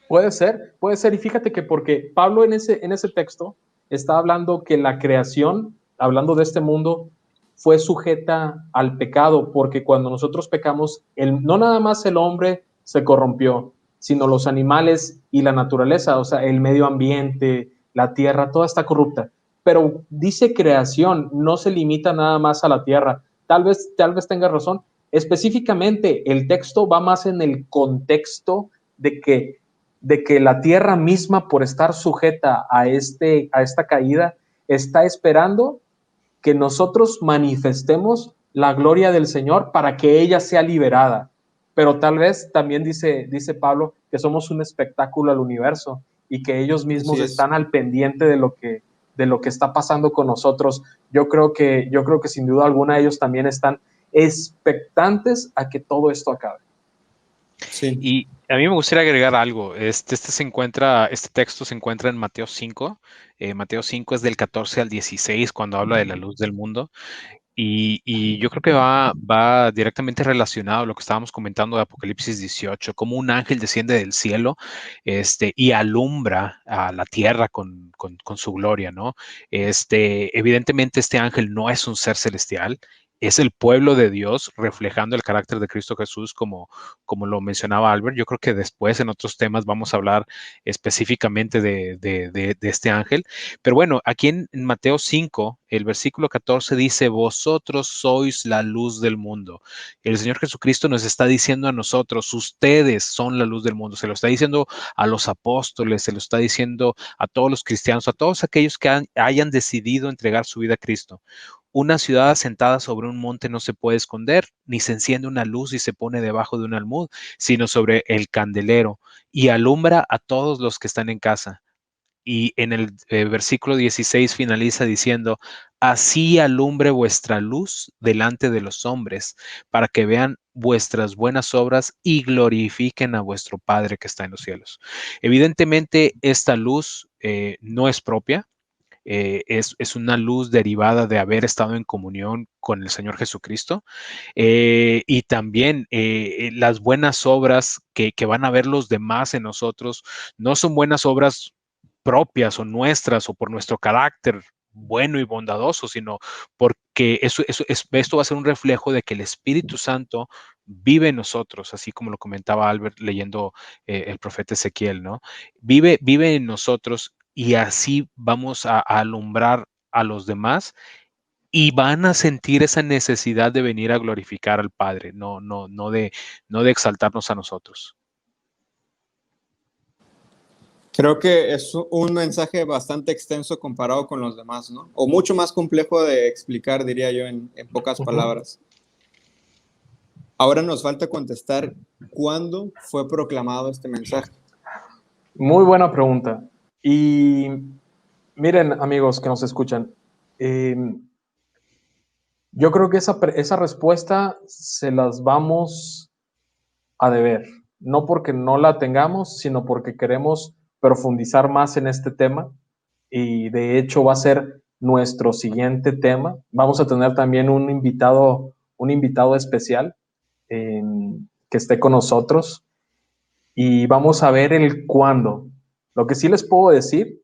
S3: Puede ser, y fíjate que porque Pablo en ese texto está hablando que la creación, hablando de este mundo, fue sujeta al pecado, porque cuando nosotros pecamos, no nada más el hombre se corrompió, sino los animales y la naturaleza, o sea, el medio ambiente, la tierra, toda está corrupta. Pero dice creación, no se limita nada más a la tierra. Tal vez tenga razón. Específicamente, el texto va más en el contexto de que la tierra misma, por estar sujeta a esta caída, está esperando que nosotros manifestemos la gloria del Señor para que ella sea liberada. Pero tal vez también dice Pablo que somos un espectáculo al universo y que ellos mismos están al pendiente de lo que está pasando con nosotros. Yo creo que sin duda alguna ellos también están expectantes a que todo esto acabe.
S1: Sí.
S4: Y a mí me gustaría agregar algo. Este texto se encuentra en Mateo 5. Mateo 5 es del 14 al 16 cuando habla de la luz del mundo. Y yo creo que va directamente relacionado a lo que estábamos comentando de Apocalipsis 18, como un ángel desciende del cielo y alumbra a la tierra con su gloria, ¿no? Evidentemente este ángel no es un ser celestial, es el pueblo de Dios reflejando el carácter de Cristo Jesús, como lo mencionaba Albert. Yo creo que después en otros temas vamos a hablar específicamente de este ángel. Pero bueno, aquí en Mateo 5, el versículo 14 dice, vosotros sois la luz del mundo. El Señor Jesucristo nos está diciendo a nosotros, ustedes son la luz del mundo. Se lo está diciendo a los apóstoles, se lo está diciendo a todos los cristianos, a todos aquellos que hayan decidido entregar su vida a Cristo. Una ciudad asentada sobre un monte no se puede esconder, ni se enciende una luz y se pone debajo de un almud, sino sobre el candelero y alumbra a todos los que están en casa. Y en el versículo 16 finaliza diciendo, así alumbre vuestra luz delante de los hombres, para que vean vuestras buenas obras y glorifiquen a vuestro Padre que está en los cielos. Evidentemente, esta luz no es propia. Es una luz derivada de haber estado en comunión con el Señor Jesucristo, y también las buenas obras que van a ver los demás en nosotros no son buenas obras propias o nuestras o por nuestro carácter bueno y bondadoso, sino porque esto va a ser un reflejo de que el Espíritu Santo vive en nosotros, así como lo comentaba Albert leyendo el profeta Ezequiel, ¿no? Vive en nosotros y así vamos a alumbrar a los demás y van a sentir esa necesidad de venir a glorificar al Padre, no de exaltarnos a nosotros.
S1: Creo que es un mensaje bastante extenso comparado con los demás, ¿no? O mucho más complejo de explicar, diría yo, en pocas palabras. Ahora nos falta contestar cuándo fue proclamado este mensaje.
S3: Muy buena pregunta. Y miren, amigos que nos escuchan, yo creo que esa respuesta se las vamos a deber. No porque no la tengamos, sino porque queremos profundizar más en este tema. Y de hecho va a ser nuestro siguiente tema. Vamos a tener también un invitado especial que esté con nosotros. Y vamos a ver el cuándo. Lo que sí les puedo decir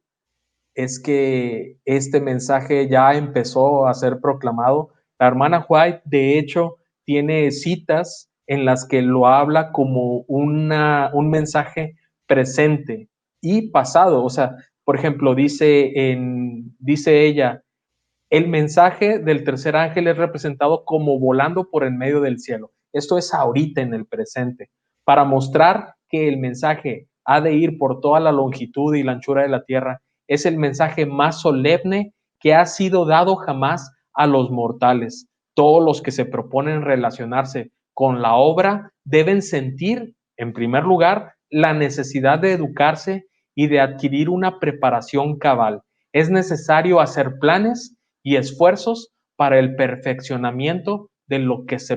S3: es que este mensaje ya empezó a ser proclamado. La hermana White, de hecho, tiene citas en las que lo habla como un mensaje presente y pasado. O sea, por ejemplo, dice ella, el mensaje del tercer ángel es representado como volando por en medio del cielo. Esto es ahorita en el presente, para mostrar que el mensaje ha de ir por toda la longitud y la anchura de la tierra es el mensaje más solemne que ha sido dado jamás a los mortales. Todos los que se proponen relacionarse con la obra deben sentir, en primer lugar, la necesidad de educarse y de adquirir una preparación cabal. Es necesario hacer planes y esfuerzos para el perfeccionamiento de los que se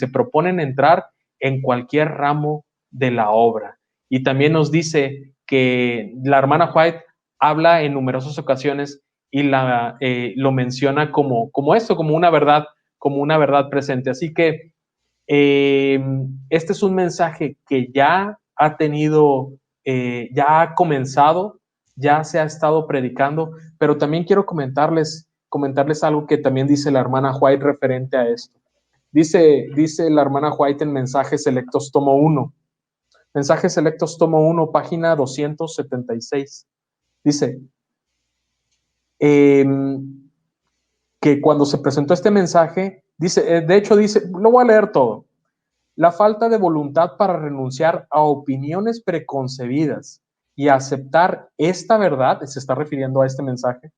S3: proponen entrar en cualquier ramo de la obra. Y también nos dice que la hermana White habla en numerosas ocasiones y lo menciona como esto, como una verdad presente. Así que este es un mensaje que ya ha tenido, ya ha comenzado, ya se ha estado predicando, pero también quiero comentarles algo que también dice la hermana White referente a esto. Dice la hermana White en Mensajes Selectos tomo 1. Mensajes Selectos tomo 1, página 276. Dice que cuando se presentó este mensaje, de hecho dice, no voy a leer todo. La falta de voluntad para renunciar a opiniones preconcebidas y aceptar esta verdad, se está refiriendo a este mensaje,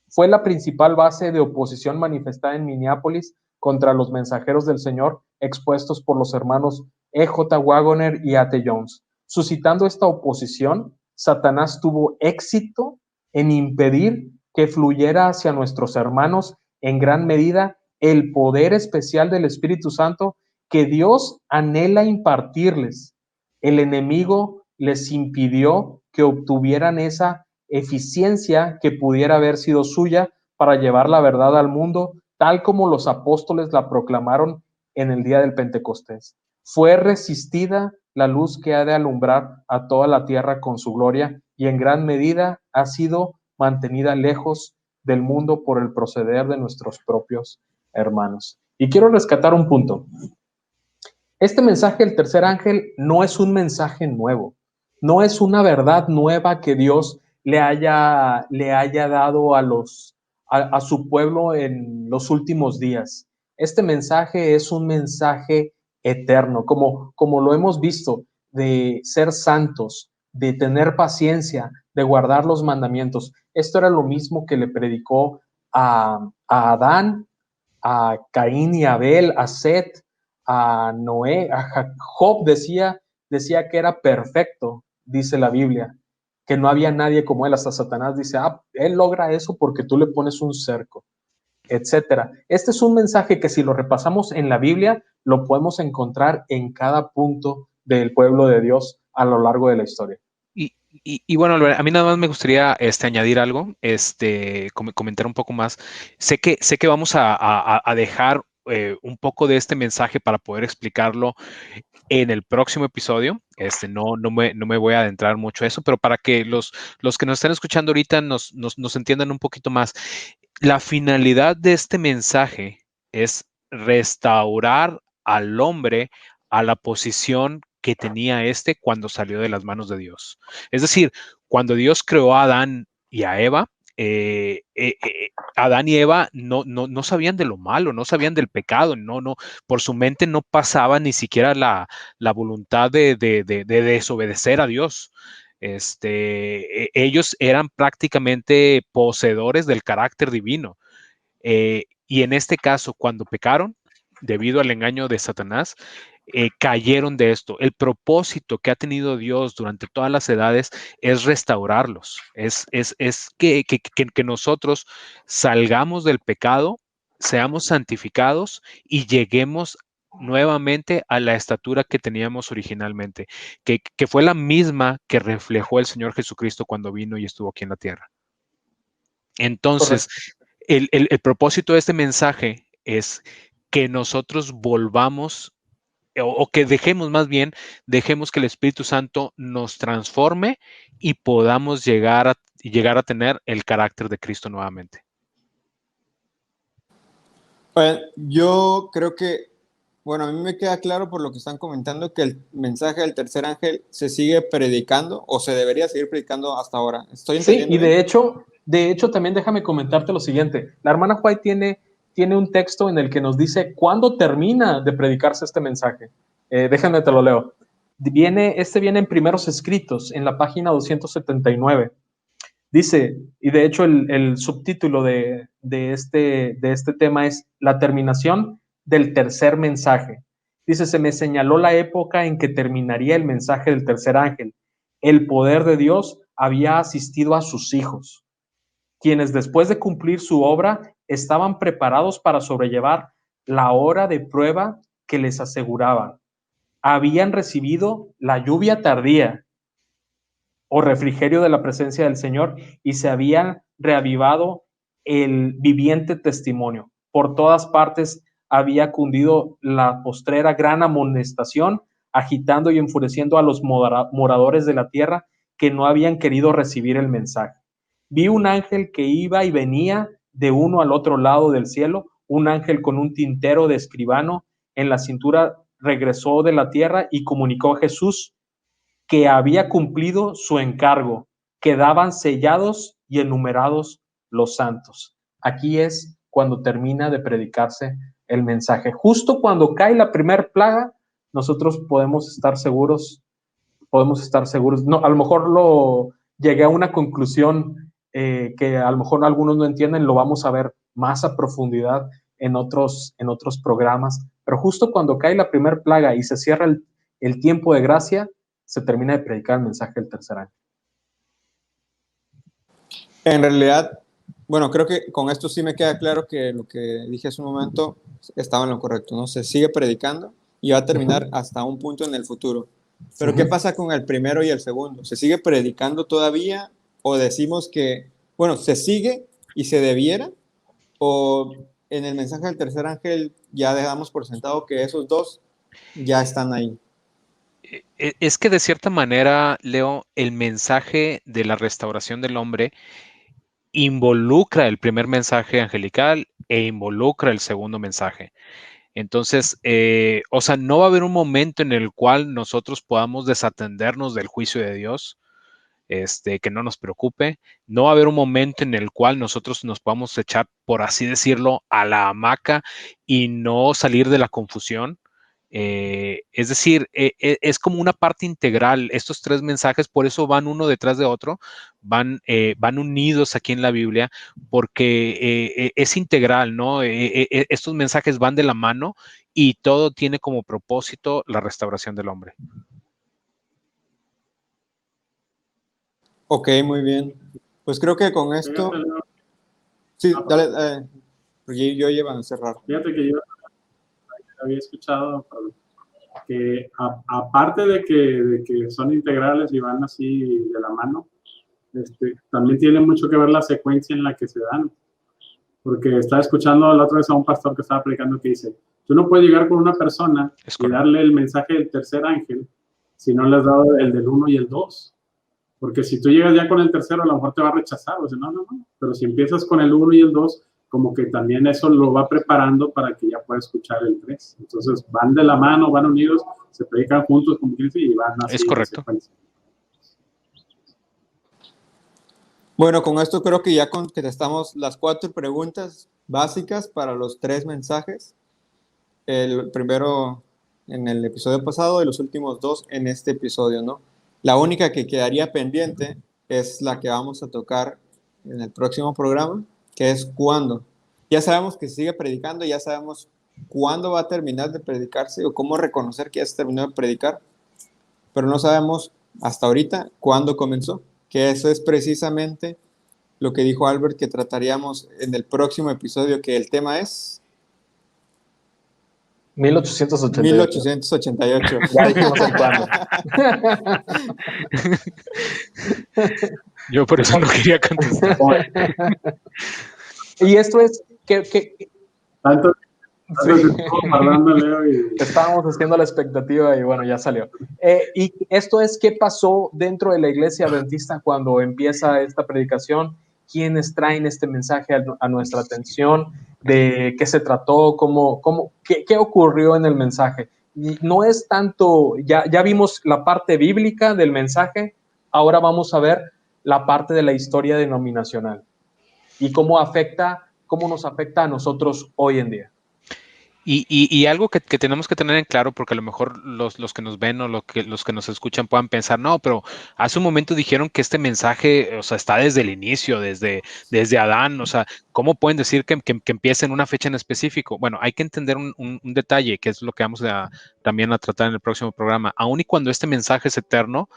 S3: fue la principal base de oposición manifestada en Minneapolis contra los mensajeros del Señor expuestos por los hermanos E.J. Wagoner y A.T. Jones. Suscitando esta oposición, Satanás tuvo éxito en impedir que fluyera hacia nuestros hermanos en gran medida el poder especial del Espíritu Santo que Dios anhela impartirles. El enemigo les impidió que obtuvieran esa eficiencia que pudiera haber sido suya para llevar la verdad al mundo, tal como los apóstoles la proclamaron en el día del Pentecostés. Fue resistida la luz que ha de alumbrar a toda la tierra con su gloria y en gran medida ha sido mantenida lejos del mundo por el proceder de nuestros propios hermanos. Y quiero rescatar un punto. Este mensaje del tercer ángel no es un mensaje nuevo, no es una verdad nueva que Dios le haya dado a su pueblo en los últimos días. Este mensaje es un mensaje eterno, como lo hemos visto, de ser santos, de tener paciencia, de guardar los mandamientos. Esto era lo mismo que le predicó a Adán, a Caín y Abel, a Set, a Noé, a Job decía que era perfecto, dice la Biblia, que no había nadie como él. Hasta Satanás dice, él logra eso porque tú le pones un cerco, etcétera. Este es un mensaje que si lo repasamos en la Biblia, lo podemos encontrar en cada punto del pueblo de Dios a lo largo de la historia.
S4: Y bueno, Albert, a mí nada más me gustaría añadir algo, comentar un poco más. Sé que vamos a dejar un poco de este mensaje para poder explicarlo en el próximo episodio. No me voy a adentrar mucho a eso, pero para que los que nos están escuchando ahorita nos entiendan un poquito más. La finalidad de este mensaje es restaurar al hombre a la posición que tenía cuando salió de las manos de Dios. Es decir, cuando Dios creó a Adán y a Eva, Adán y Eva no sabían de lo malo, no sabían del pecado, por su mente no pasaba ni siquiera la voluntad de desobedecer a Dios. Ellos eran prácticamente poseedores del carácter divino. Y en este caso, cuando pecaron, debido al engaño de Satanás, cayeron de esto. El propósito que ha tenido Dios durante todas las edades es restaurarlos, es que nosotros salgamos del pecado, seamos santificados y lleguemos nuevamente a la estatura que teníamos originalmente, que fue la misma que reflejó el Señor Jesucristo cuando vino y estuvo aquí en la tierra. Entonces, el propósito de este mensaje es que nosotros volvamos o que dejemos que el Espíritu Santo nos transforme y podamos llegar a tener el carácter de Cristo nuevamente.
S1: Yo creo que, bueno, a mí me queda claro por lo que están comentando que el mensaje del tercer ángel se sigue predicando o se debería seguir predicando hasta ahora. ¿Estoy entendiendo?
S3: Sí, y de hecho también déjame comentarte lo siguiente. La hermana White tiene un texto en el que nos dice cuándo termina de predicarse este mensaje. Déjame te lo leo. Viene en Primeros Escritos, en la página 279. Dice, y de hecho el subtítulo de este tema es la terminación del tercer mensaje. Dice, se me señaló la época en que terminaría el mensaje del tercer ángel. El poder de Dios había asistido a sus hijos, quienes después de cumplir su obra estaban preparados para sobrellevar la hora de prueba que les aseguraban. Habían recibido la lluvia tardía o refrigerio de la presencia del Señor y se había reavivado el viviente testimonio. Por todas partes había cundido la postrera gran amonestación, agitando y enfureciendo a los moradores de la tierra que no habían querido recibir el mensaje. Vi un ángel que iba y venía de uno al otro lado del cielo, un ángel con un tintero de escribano en la cintura regresó de la tierra y comunicó a Jesús que había cumplido su encargo, quedaban sellados y enumerados los santos. Aquí es cuando termina de predicarse el mensaje. Justo cuando cae la primer plaga, nosotros podemos estar seguros, no, a lo mejor llegué a una conclusión que a lo mejor algunos no entienden, lo vamos a ver más a profundidad en otros programas, pero justo cuando cae la primer plaga y se cierra el tiempo de gracia, se termina de predicar el mensaje del tercer año.
S1: En realidad, bueno, creo que con esto sí me queda claro que lo que dije hace un momento estaba en lo correcto, ¿no? Se sigue predicando y va a terminar hasta un punto en el futuro. Pero ¿qué pasa con el primero y el segundo? ¿Se sigue predicando todavía o decimos que, bueno, se sigue y se debiera? ¿O en el mensaje del tercer ángel ya dejamos por sentado que esos dos ya están ahí?
S4: Es que de cierta manera, Leo, el mensaje de la restauración del hombre involucra el primer mensaje angelical e involucra el segundo mensaje. Entonces, o sea, no va a haber un momento en el cual nosotros podamos desatendernos del juicio de Dios, que no nos preocupe. No va a haber un momento en el cual nosotros nos podamos echar, por así decirlo, a la hamaca y no salir de la confusión. Es decir, es como una parte integral. Estos tres mensajes, por eso van uno detrás de otro, van unidos aquí en la Biblia, porque es integral, ¿no? Estos mensajes van de la mano y todo tiene como propósito la restauración del hombre.
S1: Ok, muy bien. Pues creo que con esto... Sí, dale, porque yo iba a cerrar.
S2: Fíjate que yo había escuchado que aparte de que son integrales y van así de la mano, también tiene mucho que ver la secuencia en la que se dan. Porque estaba escuchando la otra vez a un pastor que estaba predicando que dice, tú no puedes llegar con una persona y darle el mensaje del tercer ángel si no le has dado el del 1 y el 2. Porque si tú llegas ya con el tercero, a lo mejor te va a rechazar. O sea, no. Pero si empiezas con el 1 y el 2, como que también eso lo va preparando para que ya pueda escuchar el 3. Entonces van de la mano, van unidos, se predican juntos como que y van así.
S4: Es correcto.
S1: Bueno, con esto creo que ya contestamos las 4 preguntas básicas para los 3 mensajes. El primero en el episodio pasado y los últimos 2 en este episodio, ¿no? La única que quedaría pendiente es la que vamos a tocar en el próximo programa, que es cuándo. Ya sabemos que sigue predicando, ya sabemos cuándo va a terminar de predicarse o cómo reconocer que ya se terminó de predicar, pero no sabemos hasta ahorita cuándo comenzó, que eso es precisamente lo que dijo Albert que trataríamos en el próximo episodio, que el tema es... 1888.
S3: Ya dijimos el cuándo.
S4: Yo por eso no quería contestar.
S3: Y esto es
S2: Tanto
S3: sí.
S2: Leo y...
S3: Estábamos haciendo la expectativa y bueno, ya salió. Y esto es qué pasó dentro de la iglesia adventista cuando empieza esta predicación, quiénes traen este mensaje a nuestra atención, de qué se trató, qué ocurrió en el mensaje. No es tanto, ya vimos la parte bíblica del mensaje, ahora vamos a ver la parte de la historia denominacional y cómo nos afecta a nosotros hoy en día.
S4: Y algo que tenemos que tener en claro, porque a lo mejor los que nos ven o los que nos escuchan puedan pensar, no, pero hace un momento dijeron que este mensaje, o sea, está desde el inicio, desde Adán, o sea, ¿cómo pueden decir que empieza en una fecha en específico? Bueno, hay que entender un detalle, que es lo que vamos también a tratar en el próximo programa. Aun y cuando este mensaje es eterno,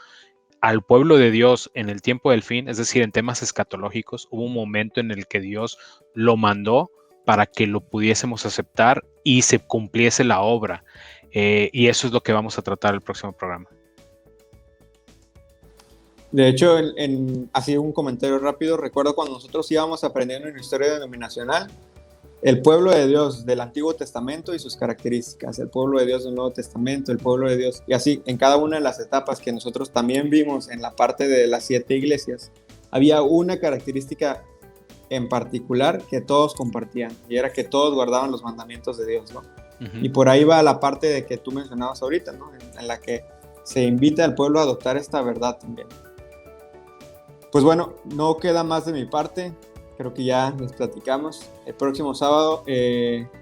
S4: al pueblo de Dios en el tiempo del fin, es decir, en temas escatológicos, hubo un momento en el que Dios lo mandó para que lo pudiésemos aceptar y se cumpliese la obra. Y eso es lo que vamos a tratar el próximo programa.
S1: De hecho, así un comentario rápido, recuerdo cuando nosotros íbamos aprendiendo en historia denominacional, el pueblo de Dios del Antiguo Testamento y sus características, el pueblo de Dios del Nuevo Testamento, el pueblo de Dios, y así en cada una de las etapas que nosotros también vimos en la parte de las 7 iglesias, había una característica en particular que todos compartían, y era que todos guardaban los mandamientos de Dios, ¿no? Uh-huh. Y por ahí va la parte de que tú mencionabas ahorita, ¿no? En la que se invita al pueblo a adoptar esta verdad también. Pues bueno, no queda más de mi parte, creo que ya les platicamos. El próximo sábado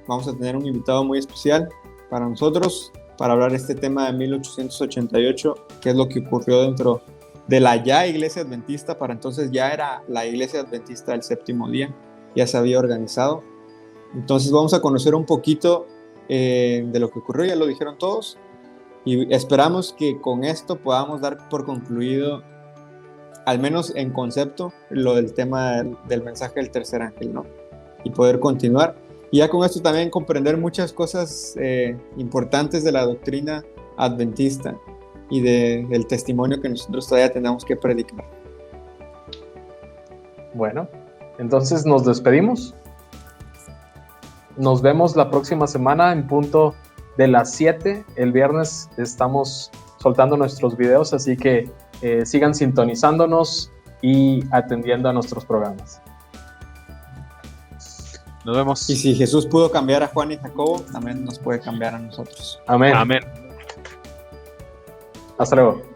S1: vamos a tener un invitado muy especial para nosotros, para hablar de este tema de 1888, que es lo que ocurrió dentro de la ya iglesia adventista. Para entonces ya era la iglesia adventista del séptimo día, ya se había organizado. Entonces vamos a conocer un poquito de lo que ocurrió, ya lo dijeron todos, y esperamos que con esto podamos dar por concluido, al menos en concepto, lo del tema del mensaje del tercer ángel, ¿no? Y poder continuar. Y ya con esto también comprender muchas cosas importantes de la doctrina adventista y del testimonio que nosotros todavía tenemos que predicar.
S3: Bueno, entonces nos despedimos. Nos vemos la próxima semana en punto de las 7. El viernes estamos soltando nuestros videos, así que sigan sintonizándonos y atendiendo a nuestros programas.
S4: Nos vemos.
S1: Y si Jesús pudo cambiar a Juan y Jacobo, también nos puede cambiar a nosotros.
S3: Amén.
S4: Amén.
S3: Hasta luego.